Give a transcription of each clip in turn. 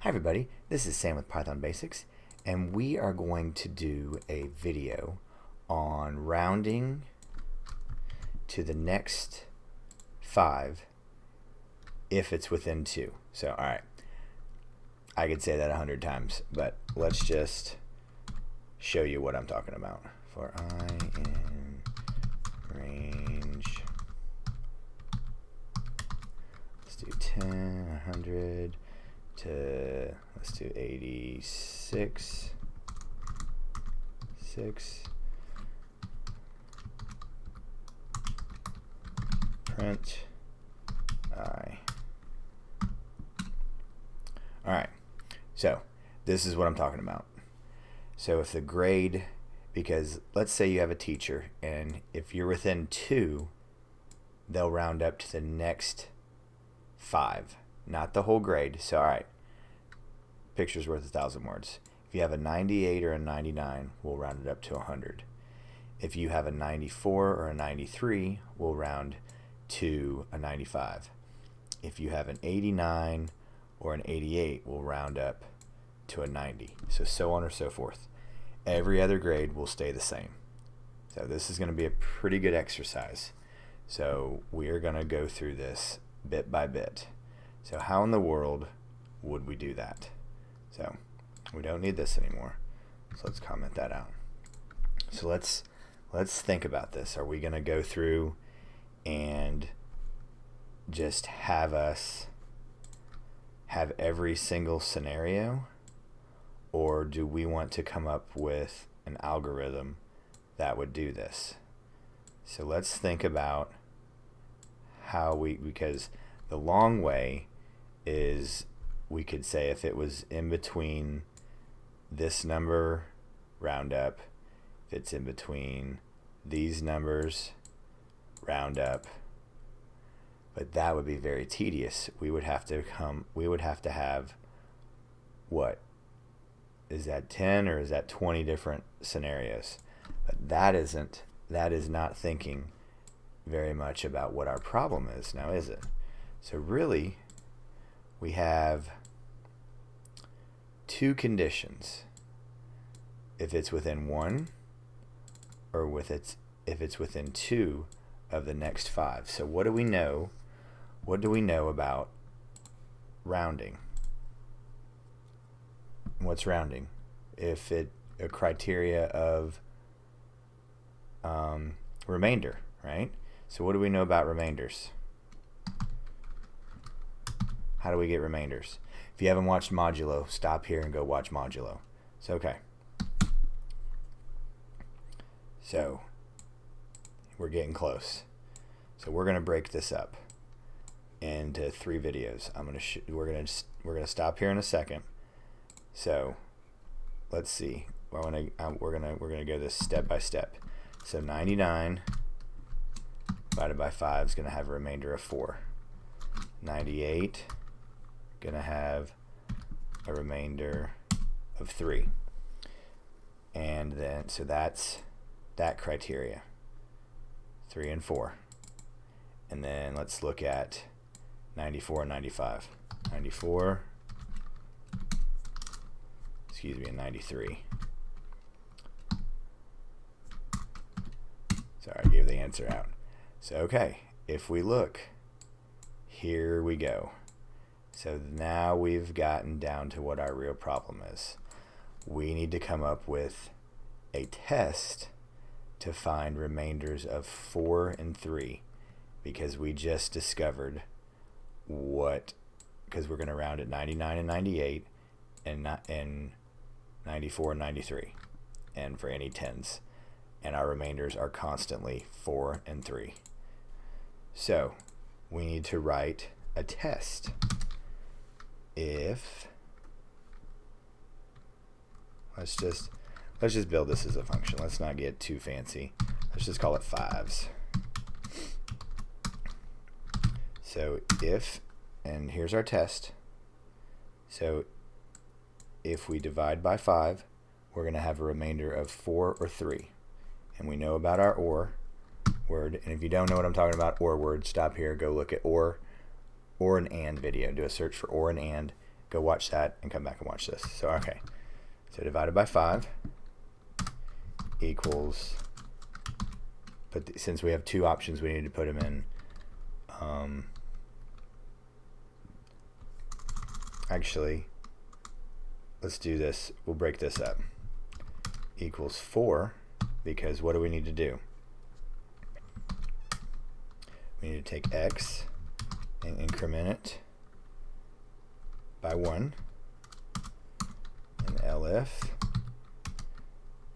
Hi everybody, this is Sam with Python Basics, and we are going to do a video on rounding to the next 5 if it's within 2. So, alright, I could say that 100 times, but let's just show you what I'm talking about. For I in range, let's do 10, 100, to let's do 86, 6, print I. Alright, so this is what I'm talking about. So if the grade, because let's say you have a teacher and if you're within 2, they'll round up to the next 5, not the whole grade. So alright, picture's worth 1,000 words. If you have a 98 or a 99, we'll round it up to 100. If you have a 94 or a 93, we'll round to a 95. If you have an 89 or an 88, we'll round up to a 90. So on or so forth. Every other grade will stay the same. So this is going to be a pretty good exercise. So we are going to go through this bit by bit. So how in the world would we do that? So we don't need this anymore. So let's comment that out. So let's think about this. Are we going to go through and just have us have every single scenario, or do we want to come up with an algorithm that would do this? So let's think about how because the long way is we could say if it was in between this number, round up. If it's in between these numbers, round up. But that would be very tedious. We would have to have, what? Is that 10 or is that 20 different scenarios? But that is not thinking very much about what our problem is now, is it? So really, we have 2 conditions. If it's within 1 or if it's within 2 of the next 5. So what do we know? What do we know about rounding? What's rounding? If a criteria of remainder, right? So what do we know about remainders? How do we get remainders? If you haven't watched modulo, stop here and go watch modulo. So okay. So we're getting close. So we're going to break this up into 3 videos. We're going to stop here in a second. So let's see. We're going to go this step by step. So 99 divided by 5 is going to have a remainder of 4. 98 going to have a remainder of 3. And then so that's that criteria. 3 and 4. And then let's look at 94 and 95. 94, excuse me, and 93. Sorry, I gave the answer out. So okay, if we look, here we go. So now we've gotten down to what our real problem is. We need to come up with a test to find remainders of 4 and 3, because we just discovered because we're going to round at 99 and 98 and 94 and 93, and for any 10s, and our remainders are constantly 4 and 3. So we need to write a test. If let's just build this as a function. Let's not get too fancy. Let's just call it 5s. So if, and here's our test. So if we divide by 5, we're going to have a remainder of 4 or 3. And we know about our or word. And if you don't know what I'm talking about, or word, stop here, go look at or and and video. Do a search for or and go watch that and come back and watch this. So, okay. So divided by 5 equals, but since we have two options, we need to put them in. Actually, let's do this. We'll break this up. Equals 4, because what do we need to do? We need to take x and increment it by 1, and LF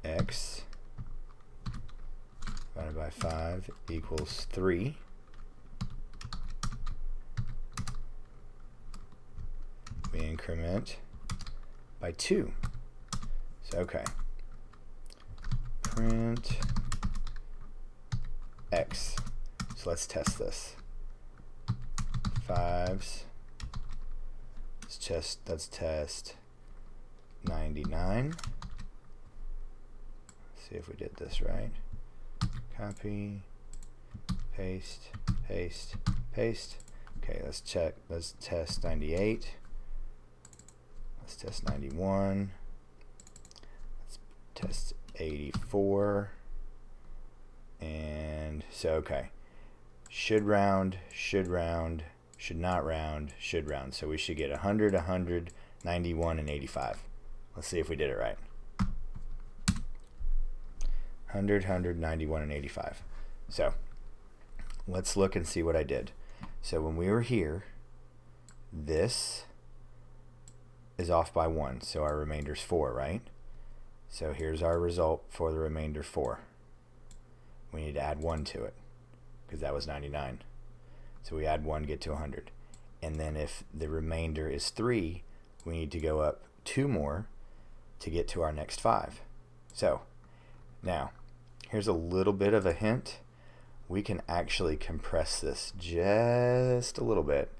x divided by 5 equals 3. We increment by 2. So, okay. Print x. So let's test this. 5s. Let's test 99. Let's see if we did this right. Copy, paste, paste, paste. Okay, let's check. Let's test 98. Let's test 91. Let's test 84. And so, okay. Should round, should round, should not round, should round. So we should get 100, 100, 91, and 85. Let's see if we did it right. 100, 100, 91, and 85. So let's look and see what I did. So when we were here, this is off by 1. So our remainder is 4, right? So here's our result for the remainder 4. We need to add 1 to it, because that was 99. So we add 1, get to 100. And then if the remainder is 3, we need to go up 2 more to get to our next 5. So now, here's a little bit of a hint. We can actually compress this just a little bit.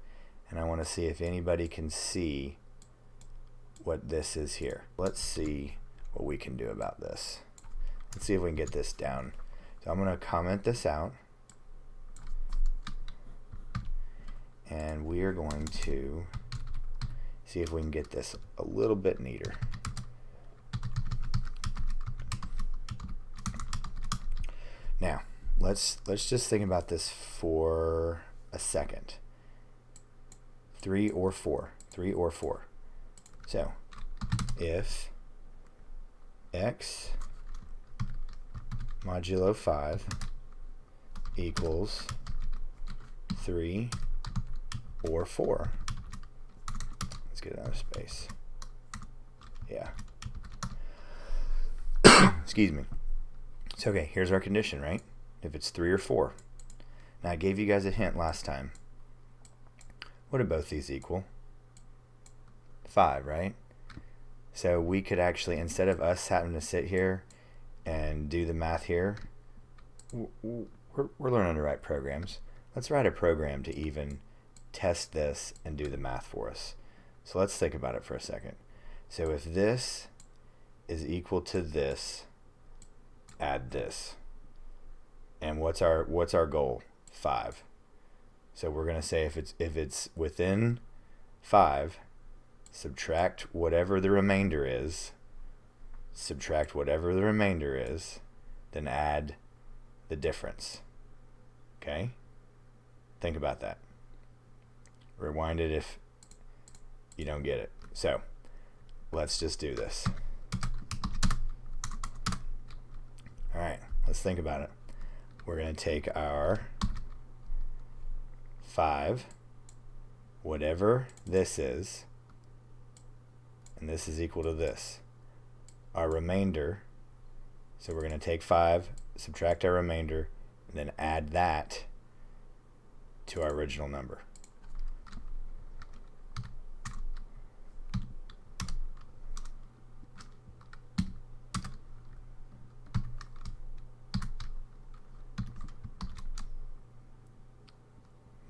And I want to see if anybody can see what this is here. Let's see what we can do about this. Let's see if we can get this down. So I'm going to comment this out. And we are going to see if we can get this a little bit neater. Now, let's just think about this for a second. 3 or 4. 3 or 4. So, if x modulo 5 equals 3 or 4. Let's get another space. Yeah. Excuse me. So, okay, here's our condition, right? If it's 3 or 4. Now, I gave you guys a hint last time. What do both these equal? 5, right? So we could actually, instead of us having to sit here and do the math here, we're learning to write programs. Let's write a program to even test this and do the math for us. So let's think about it for a second. So if this is equal to this, add this. And what's our goal? 5. So we're going to say if it's within 5, subtract whatever the remainder is, then add the difference. Okay? Think about that. Rewind it if you don't get it. So let's just do this. Alright, let's think about it. We're going to take our 5, whatever this is, and this is equal to this. Our remainder, so we're going to take 5, subtract our remainder, and then add that to our original number.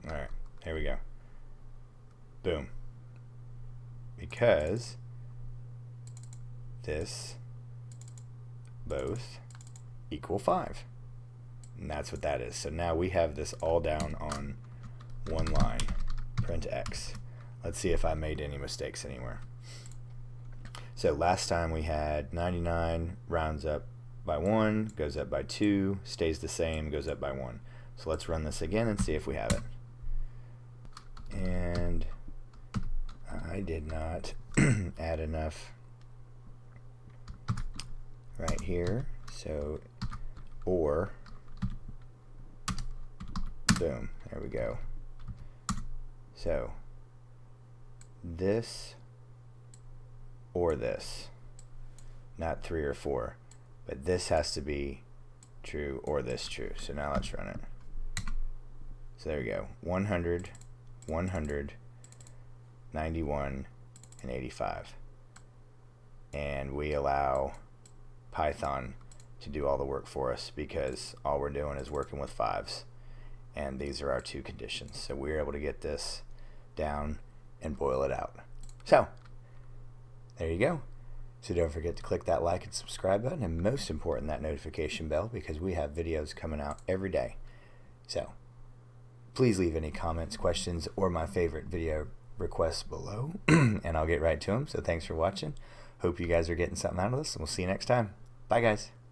Alright, here we go. Boom. Because this both equal 5. And that's what that is. So now we have this all down on one line. Print x. Let's see if I made any mistakes anywhere. So last time we had 99 rounds up by 1, goes up by 2, stays the same, goes up by 1. So let's run this again and see if we have it. And I did not add enough right here. So, or, boom, there we go. So, this or this, not 3 or 4, but this has to be true or this true. So now let's run it. So there we go, 100, 100, 91, and 85. And we allow Python to do all the work for us because all we're doing is working with 5s. And these are our 2 conditions. So we're able to get this down and boil it out. So there you go. So don't forget to click that like and subscribe button, and most important, that notification bell, because we have videos coming out every day. So please leave any comments, questions, or my favorite video requests below, and I'll get right to them. So thanks for watching. Hope you guys are getting something out of this, and we'll see you next time. Bye, guys.